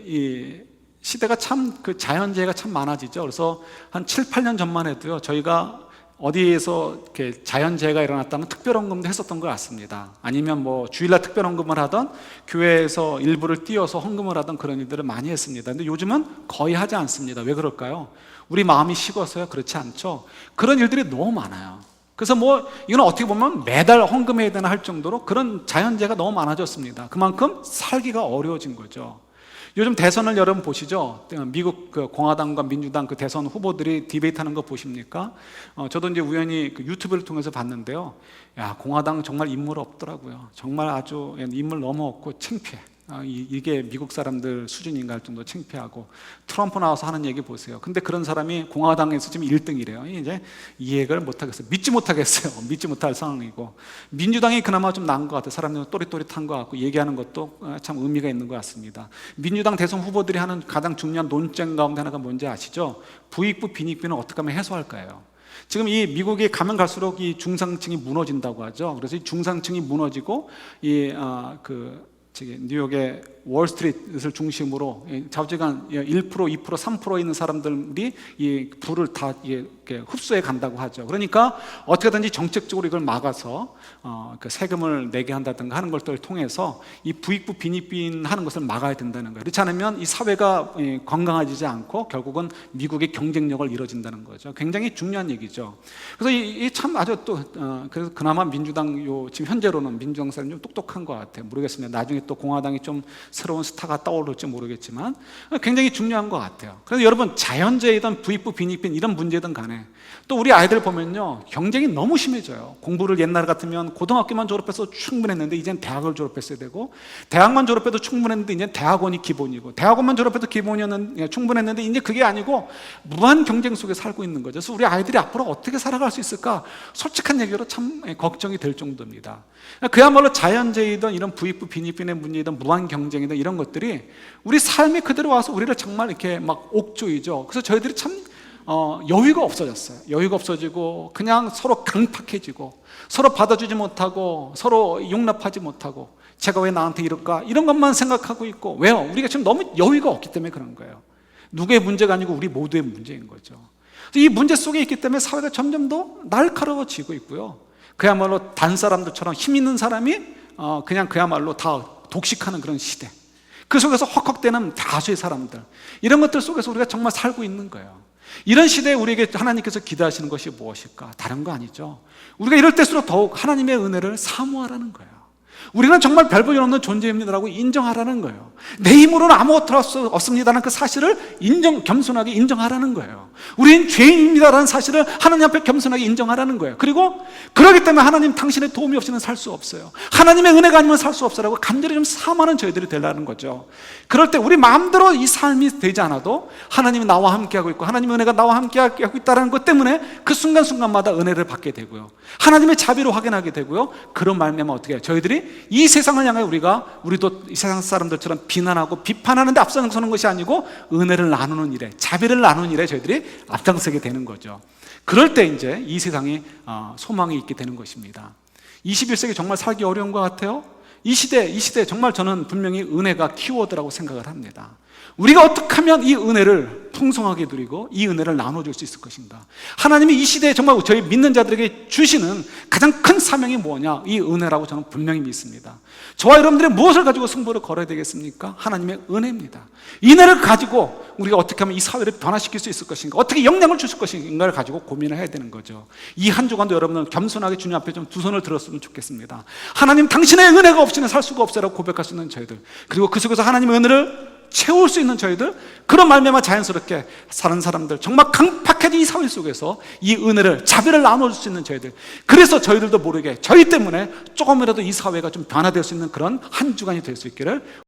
이 시대가 참 자연재해가 참 많아지죠. 그래서 한 7, 8년 전만 해도요, 저희가 어디에서 이렇게 자연재해가 일어났다면 특별헌금도 했었던 것 같습니다. 아니면 뭐 주일날 특별헌금을 하던, 교회에서 일부를 띄워서 헌금을 하던 그런 일들을 많이 했습니다. 근데 요즘은 거의 하지 않습니다. 왜 그럴까요? 우리 마음이 식어서요? 그렇지 않죠. 그런 일들이 너무 많아요. 그래서 뭐 이건 어떻게 보면 매달 헌금해야 되나 할 정도로 그런 자연재해가 너무 많아졌습니다. 그만큼 살기가 어려워진 거죠. 요즘 대선을 여러분 보시죠? 미국 공화당과 민주당 그 대선 후보들이 디베이트하는 거 보십니까? 저도 이제 우연히 유튜브를 통해서 봤는데요. 야, 공화당 정말 인물 없더라고요. 정말 아주 인물 너무 없고 창피해. 이게 미국 사람들 수준인가 할 정도로 창피하고, 트럼프 나와서 하는 얘기 보세요. 근데 그런 사람이 공화당에서 지금 1등이래요. 이제 이해를 못하겠어요. 믿지 못하겠어요. 믿지 못할 상황이고, 민주당이 그나마 좀 나은 것 같아요. 사람들은 또릿또릿한 것 같고, 얘기하는 것도 참 의미가 있는 것 같습니다. 민주당 대선 후보들이 하는 가장 중요한 논쟁 가운데 하나가 뭔지 아시죠? 부익부 빈익빈을 어떻게 하면 해소할까요? 지금 이 미국이 가면 갈수록 이 중상층이 무너진다고 하죠. 그래서 이 중상층이 무너지고 뉴욕의 월스트리트를 중심으로 좌우지간 1%, 2%, 3% 있는 사람들이 이 부를 다 이렇게 흡수해 간다고 하죠. 그러니까 어떻게든지 정책적으로 이걸 막아서 그 세금을 내게 한다든가 하는 것들을 통해서 이 부익부 빈익빈하는 것을 막아야 된다는 거예요. 그렇지 않으면 이 사회가 건강해지지 않고 결국은 미국의 경쟁력을 잃어진다는 거죠. 굉장히 중요한 얘기죠. 그래서 이 참 아주 또 그래서 그나마 민주당 지금 현재로는 민주당 사람이 좀 똑똑한 것 같아요. 모르겠습니다. 나중에 또 공화당이 좀 새로운 스타가 떠오를지 모르겠지만 굉장히 중요한 것 같아요. 그래서 여러분, 자연재해든 부익부 빈익빈 이런 문제든 간에 또 우리 아이들 보면요, 경쟁이 너무 심해져요. 공부를 옛날 같으면 고등학교만 졸업해서 충분했는데 이젠 대학을 졸업했어야 되고, 대학만 졸업해도 충분했는데 이제 대학원이 기본이고, 대학원만 졸업해도 기본이었는데 충분했는데 이제 그게 아니고 무한 경쟁 속에 살고 있는 거죠. 그래서 우리 아이들이 앞으로 어떻게 살아갈 수 있을까, 솔직한 얘기로 참 걱정이 될 정도입니다. 그야말로 자연재해든 이런 부익부 빈익빈의 문제든 무한 경쟁이든 이런 것들이 우리 삶에 그대로 와서 우리를 정말 이렇게 막 옥조이죠. 그래서 저희들이 참 여유가 없어졌어요. 여유가 없어지고 그냥 서로 강팍해지고 서로 받아주지 못하고 서로 용납하지 못하고 제가 왜 나한테 이럴까, 이런 것만 생각하고 있고. 왜요? 우리가 지금 너무 여유가 없기 때문에 그런 거예요. 누구의 문제가 아니고 우리 모두의 문제인 거죠. 이 문제 속에 있기 때문에 사회가 점점 더 날카로워지고 있고요. 그야말로 단 사람들처럼 힘 있는 사람이 그냥 그야말로 다 독식하는 그런 시대, 그 속에서 헉헉대는 다수의 사람들, 이런 것들 속에서 우리가 정말 살고 있는 거예요. 이런 시대에 우리에게 하나님께서 기대하시는 것이 무엇일까? 다른 거 아니죠. 우리가 이럴 때일수록 더욱 하나님의 은혜를 사모하라는 거예요. 우리는 정말 별 볼 일 없는 존재입니다라고 인정하라는 거예요. 내 힘으로는 아무것도 할 수 없습니다라는 그 사실을 겸손하게 인정하라는 거예요. 우린 죄인입니다라는 사실을 하나님 앞에 겸손하게 인정하라는 거예요. 그리고 그렇기 때문에 하나님, 당신의 도움이 없이는 살 수 없어요, 하나님의 은혜가 아니면 살 수 없어라고 간절히 좀 사모하는 저희들이 되라는 거죠. 그럴 때 우리 마음대로 이 삶이 되지 않아도 하나님이 나와 함께하고 있고 하나님의 은혜가 나와 함께하고 있다는 것 때문에 그 순간순간마다 은혜를 받게 되고요, 하나님의 자비를 확인하게 되고요. 그런 말미암아 어떻게 해요? 저희들이 이 세상을 향해 우리도 이 세상 사람들처럼 비난하고 비판하는데 앞서는 것이 아니고 은혜를 나누는 일에, 자비를 나누는 일에 저희들이 앞장서게 되는 거죠. 그럴 때 이제 이 세상이 소망이 있게 되는 것입니다. 21세기 정말 살기 어려운 것 같아요. 이 시대 정말 저는 분명히 은혜가 키워드라고 생각을 합니다. 우리가 어떻게 하면 이 은혜를 풍성하게 누리고 이 은혜를 나눠줄 수 있을 것인가? 하나님이 이 시대에 정말 저희 믿는 자들에게 주시는 가장 큰 사명이 뭐냐? 이 은혜라고 저는 분명히 믿습니다. 저와 여러분들이 무엇을 가지고 승부를 걸어야 되겠습니까? 하나님의 은혜입니다. 이 은혜를 가지고 우리가 어떻게 하면 이 사회를 변화시킬 수 있을 것인가, 어떻게 영향을 줄 것인가를 가지고 고민을 해야 되는 거죠. 이 한 주간도 여러분은 겸손하게 주님 앞에 좀 두 손을 들었으면 좋겠습니다. 하나님, 당신의 은혜가 없이는 살 수가 없어라고 고백할 수 있는 저희들, 그리고 그 속에서 하나님의 은혜를 채울 수 있는 저희들, 그런 말미암아 자연스럽게 사는 사람들, 정말 강팍해진 이 사회 속에서 이 은혜를, 자비를 나눠줄 수 있는 저희들, 그래서 저희들도 모르게 저희 때문에 조금이라도 이 사회가 좀 변화될 수 있는 그런 한 주간이 될 수 있기를